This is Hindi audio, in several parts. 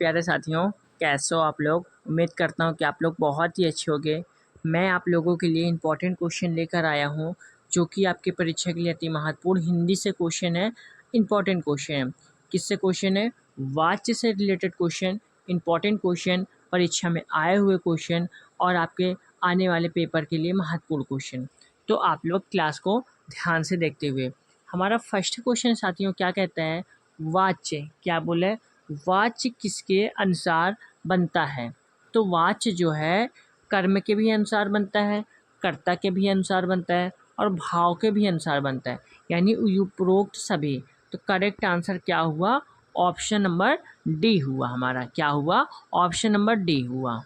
प्यारे साथियों, कैसे हो आप लोग। उम्मीद करता हूँ कि आप लोग बहुत ही अच्छे होंगे। मैं आप लोगों के लिए इम्पोर्टेंट क्वेश्चन लेकर आया हूँ जो कि आपकी परीक्षा के लिए अति महत्वपूर्ण हिंदी से क्वेश्चन है। इम्पोर्टेंट क्वेश्चन है। किससे क्वेश्चन है? वाच्य से रिलेटेड क्वेश्चन, इम्पोर्टेंट क्वेश्चन, परीक्षा में आए हुए क्वेश्चन और आपके आने वाले पेपर के लिए महत्वपूर्ण क्वेश्चन। तो आप लोग क्लास को ध्यान से देखते हुए, हमारा फर्स्ट क्वेश्चन साथियों क्या कहता है? वाच्य क्या बोले? वाच्य किसके अनुसार बनता है? तो वाच्य जो है कर्म के भी अनुसार बनता है, कर्ता के भी अनुसार बनता है और भाव के भी अनुसार बनता है, यानी उपरोक्त सभी। तो करेक्ट आंसर क्या हुआ? ऑप्शन नंबर डी हुआ हमारा। क्या हुआ? ऑप्शन नंबर डी हुआ।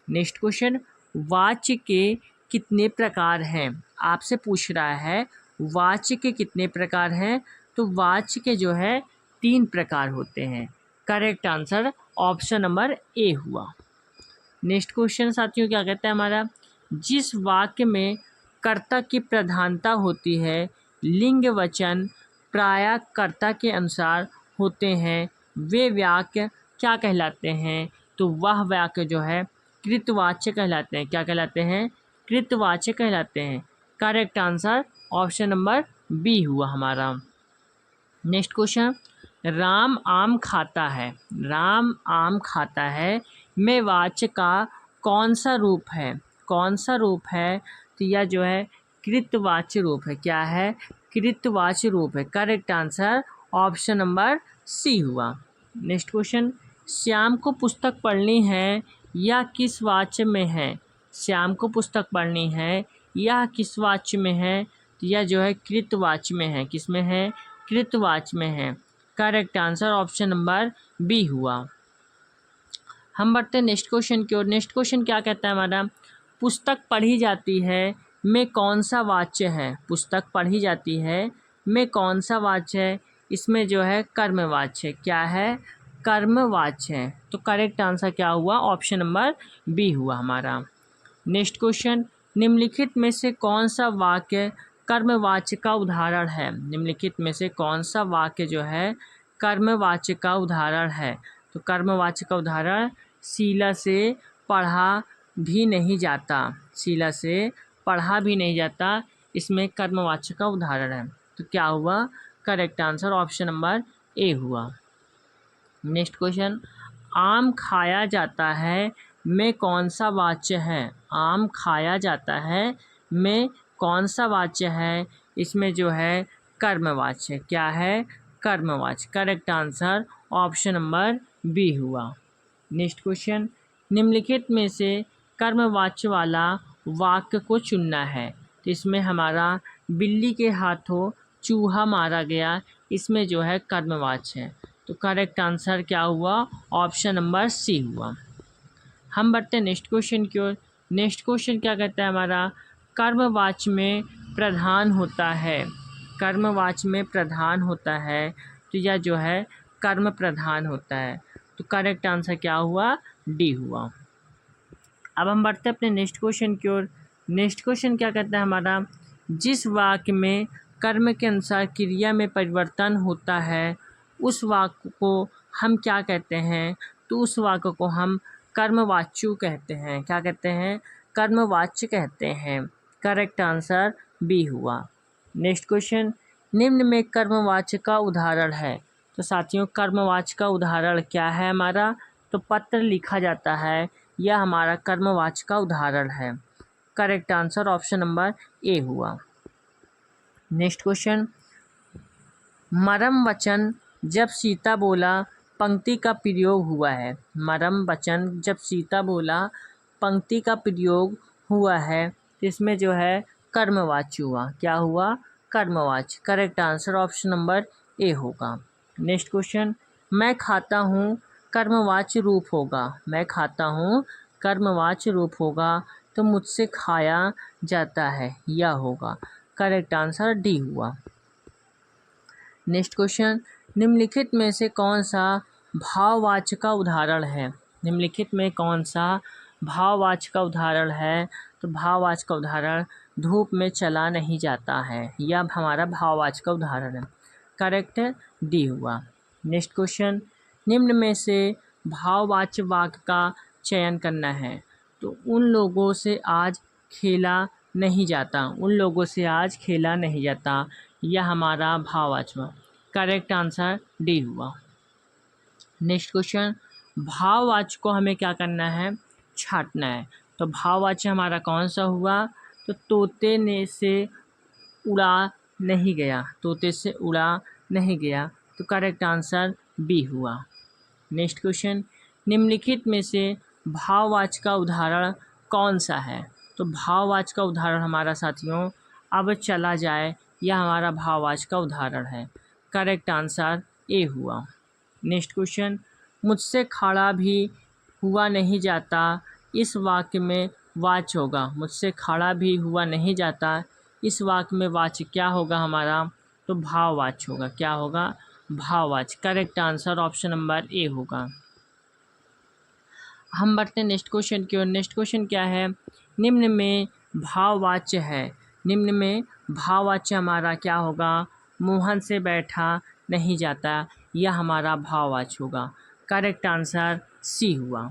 नेक्स्ट क्वेश्चन, वाच्य के कितने प्रकार हैं? आपसे पूछ रहा है वाच्य के कितने प्रकार हैं। तो वाच्य के जो है 3 प्रकार होते हैं। Correct answer option number A हुआ। नेक्स्ट क्वेश्चन साथियों क्या कहता है हमारा? जिस वाक्य में कर्ता की प्रधानता होती है, लिंग वचन प्रायः कर्ता के अनुसार होते हैं, वे वाक्य क्या कहलाते हैं? तो वह वाक्य जो है कृतवाच्य कहलाते हैं। क्या कहलाते हैं? कृतवाच्य कहलाते हैं। Correct answer option number B हुआ हमारा। नेक्स्ट क्वेश्चन, राम आम खाता है, राम आम खाता है में वाच्य का कौन सा रूप है? कौन सा रूप है? तो यह जो है कृतवाच्य रूप है। क्या है? कृतवाच्य रूप है। Correct answer option number C हुआ। नेक्स्ट क्वेश्चन, श्याम को पुस्तक पढ़नी है या किस वाच्य में है? श्याम को पुस्तक पढ़नी है या किस वाच्य में है? तो यह जो है कृतवाच्य में है। किस में है? कृतवाच्य में है। Correct answer option number B हुआ। हम बढ़ते हैं नेक्स्ट क्वेश्चन की ओर। नेक्स्ट क्वेश्चन क्या कहता है हमारा? पुस्तक पढ़ी जाती है में कौन सा वाच्य है? पुस्तक पढ़ी जाती है में कौन सा वाच्य है? इसमें जो है कर्मवाच्य। क्या है? कर्मवाच्य है। तो करेक्ट आंसर क्या हुआ? ऑप्शन नंबर बी हुआ हमारा। नेक्स्ट क्वेश्चन, निम्नलिखित में से कौन सा वाक्य कर्मवाच्य का उदाहरण है? निम्नलिखित में से कौन सा वाक्य जो है कर्मवाच्य का उदाहरण है? तो कर्मवाच्य का उदाहरण, शीला से पढ़ा भी नहीं जाता। शीला से पढ़ा भी नहीं जाता, इसमें कर्मवाच्य का उदाहरण है। तो क्या हुआ? Correct answer option number A हुआ। नेक्स्ट क्वेश्चन, आम खाया जाता है में कौन सा वाच्य है? आम खाया जाता है में कौन सा वाच्य है? इसमें जो है कर्मवाच्य। क्या है? कर्मवाच्य। Correct answer option number B हुआ। नेक्स्ट क्वेश्चन, निम्नलिखित में से कर्मवाच्य वाला वाक्य को चुनना है। तो इसमें हमारा बिल्ली के हाथों चूहा मारा गया, इसमें जो है कर्मवाच्य है। तो करेक्ट आंसर क्या हुआ? ऑप्शन नंबर सी हुआ। हम बढ़ते हैं नेक्स्ट क्वेश्चन की ओर। नेक्स्ट क्वेश्चन क्या कहता है हमारा? कर्मवाच्य में प्रधान होता है। कर्मवाच्य में प्रधान होता है, तो यह जो है कर्म प्रधान होता है। तो करेक्ट आंसर क्या हुआ? डी हुआ। अब हम बढ़ते हैं अपने नेक्स्ट क्वेश्चन की ओर। नेक्स्ट क्वेश्चन क्या कहता है हमारा? जिस वाक्य में कर्म के अनुसार क्रिया में परिवर्तन होता है, उस वाक्य को हम क्या कहते हैं? तो उस वाक्य को हम कर्मवाच्य कहते हैं। क्या कहते हैं? कर्मवाच्य कहते हैं। करेक्ट आंसर बी हुआ। नेक्स्ट क्वेश्चन, निम्न में कर्मवाच्य का उदाहरण है। तो साथियों कर्मवाच्य का उदाहरण क्या है हमारा? तो पत्र लिखा जाता है, यह हमारा कर्मवाच्य का उदाहरण है। Correct answer option number A हुआ। नेक्स्ट क्वेश्चन, मरम वचन जब सीता बोला पंक्ति का प्रयोग हुआ है। मरम वचन जब सीता बोला पंक्ति का प्रयोग हुआ है, तो इसमें जो है कर्मवाच्य हुआ। क्या हुआ? कर्मवाच्य। Correct answer option number A होगा। नेक्स्ट क्वेश्चन, मैं खाता हूँ कर्मवाच्य रूप होगा। मैं खाता हूँ कर्मवाच्य रूप होगा, तो मुझसे खाया जाता है यह होगा। करेक्ट आंसर डी हुआ। नेक्स्ट क्वेश्चन, निम्नलिखित में से कौन सा भाववाच्य का उदाहरण है? निम्नलिखित में कौन सा भाववाच्य का उदाहरण है? तो भाववाच्य का उदाहरण, धूप में चला नहीं जाता है, यह हमारा भाववाच्य का उदाहरण है। करेक्ट डी हुआ। नेक्स्ट क्वेश्चन, निम्न में से भाववाच्य वाक्य का चयन करना है। तो उन लोगों से आज खेला नहीं जाता, उन लोगों से आज खेला नहीं जाता, यह हमारा भाववाच्य। करेक्ट आंसर डी हुआ। नेक्स्ट क्वेश्चन, भाववाच्य को हमें क्या करना है, छांटना है। तो भाववाच्य हमारा कौन सा हुआ, तो तोते ने से उड़ा नहीं गया, तोते से उड़ा नहीं गया, तो करेक्ट आंसर बी हुआ। नेक्स्ट क्वेश्चन, निम्नलिखित में से भाववाच्य का उदाहरण कौन सा है। तो भाववाच्य का उदाहरण हमारा साथियों अब चला जाए, यह हमारा भाववाच्य का उदाहरण है। करेक्ट आंसर ए हुआ। नेक्स्ट क्वेश्चन, मुझसे खड़ा भी हुआ नहीं जाता, इस वाक्य में वाच्य होगा। मुझसे खड़ा भी हुआ नहीं जाता, इस वाक्य में वाच्य क्या होगा हमारा, तो भाववाच्य होगा। क्या होगा, भाववाच्य। Correct answer option number A होगा। हम बढ़ते हैं नेक्स्ट क्वेश्चन की ओर। नेक्स्ट क्वेश्चन क्या है, निम्न में भाववाच्य है। निम्न में भाववाच्य हमारा क्या होगा, मोहन से बैठा नहीं जाता, यह हमारा भाववाच्य होगा। करेक्ट आंसर सी हुआ।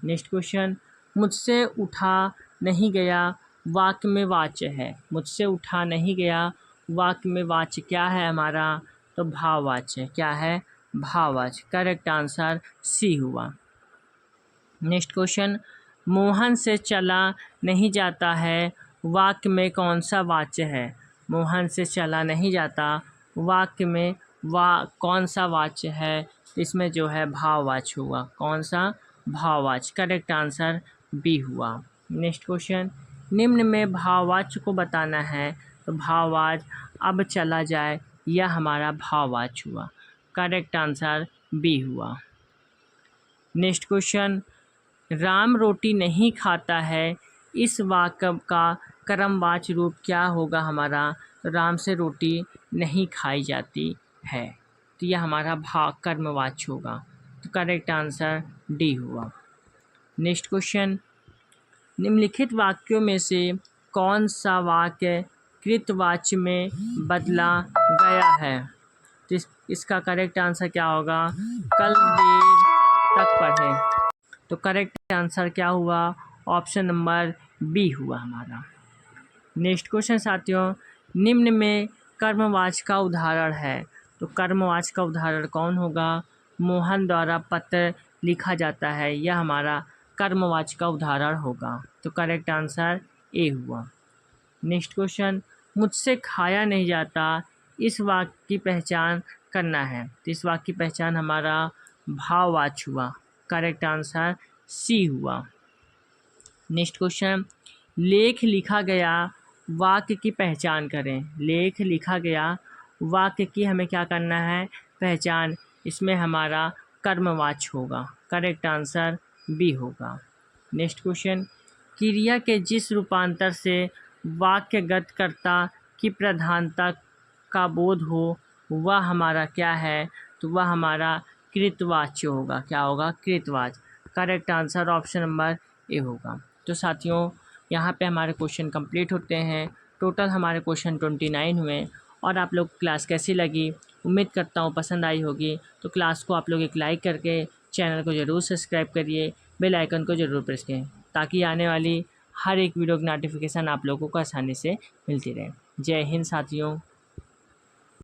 नेक्स्ट क्वेश्चन, मुझसे उठा नहीं गया, वाक्य में वाच्य है। मुझसे उठा नहीं गया, वाक्य में वाच्य क्या है हमारा, तो भाववाच्य। क्या है, भाववाच्य। करेक्ट आंसर सी हुआ। नेक्स्ट क्वेश्चन, मोहन से चला नहीं जाता है, वाक्य में कौन सा वाच्य है। मोहन से चला नहीं जाता, वाक्य में कौन सा वाच्य है, इसमें जो है भाववाच्य हुआ। कौन सा, भाववाच्य। करेक्ट आंसर बी हुआ। नेक्स्ट क्वेश्चन, निम्न में भाववाच्य को बताना है, तो भाववाच्य अब चला जाए, यह हमारा भाववाच्य हुआ। करेक्ट आंसर बी हुआ। नेक्स्ट क्वेश्चन, राम रोटी नहीं खाता है, इस वाक्य का कर्मवाच्य रूप क्या होगा हमारा, राम से रोटी नहीं खाई जाती है, तो यह हमारा कर्मवाच्य होगा। तो करेक्ट आंसर डी हुआ। नेक्स्ट क्वेश्चन, निम्नलिखित वाक्यों में से कौन सा वाक्य कृतवाच्य में बदला गया है। तो इसका करेक्ट आंसर क्या होगा, कल देर तक पढ़ें। तो करेक्ट आंसर क्या हुआ, ऑप्शन नंबर बी हुआ हमारा। नेक्स्ट क्वेश्चन साथियों, निम्न में कर्मवाच्य का उदाहरण है। तो कर्मवाच्य का उदाहरण कौन होगा, मोहन द्वारा पत्र लिखा जाता है, यह हमारा कर्मवाच्य का उदाहरण होगा। तो करेक्ट आंसर ए हुआ। नेक्स्ट क्वेश्चन, मुझसे खाया नहीं जाता, इस वाक्य की पहचान करना है। तो इस वाक्य की पहचान हमारा भाववाच्य हुआ। करेक्ट आंसर सी हुआ। नेक्स्ट क्वेश्चन, लेख लिखा गया, वाक्य की पहचान करें। लेख लिखा गया, वाक्य की हमें क्या करना है, पहचान। इसमें हमारा कर्मवाच्य होगा। करेक्ट आंसर बी होगा। नेक्स्ट क्वेश्चन, क्रिया के जिस रूपांतर से वाक्यगत कर्ता की प्रधानता का बोध हो, वह हमारा क्या है, तो वह हमारा कृतवाच्य होगा। क्या होगा, कृतवाच्य। Correct answer option number A होगा। तो साथियों, यहाँ पे हमारे क्वेश्चन कंप्लीट होते हैं। टोटल हमारे क्वेश्चन 29 हुए। और आप लोग क्लास कैसी लगी, उम्मीद करता हूँ पसंद आई होगी। तो क्लास को आप लोग एक लाइक करके चैनल को ज़रूर सब्सक्राइब करिए, बेल आइकन को ज़रूर प्रेस करें, ताकि आने वाली हर एक वीडियो की नोटिफिकेशन आप लोगों को आसानी से मिलती रहे। जय हिंद साथियों।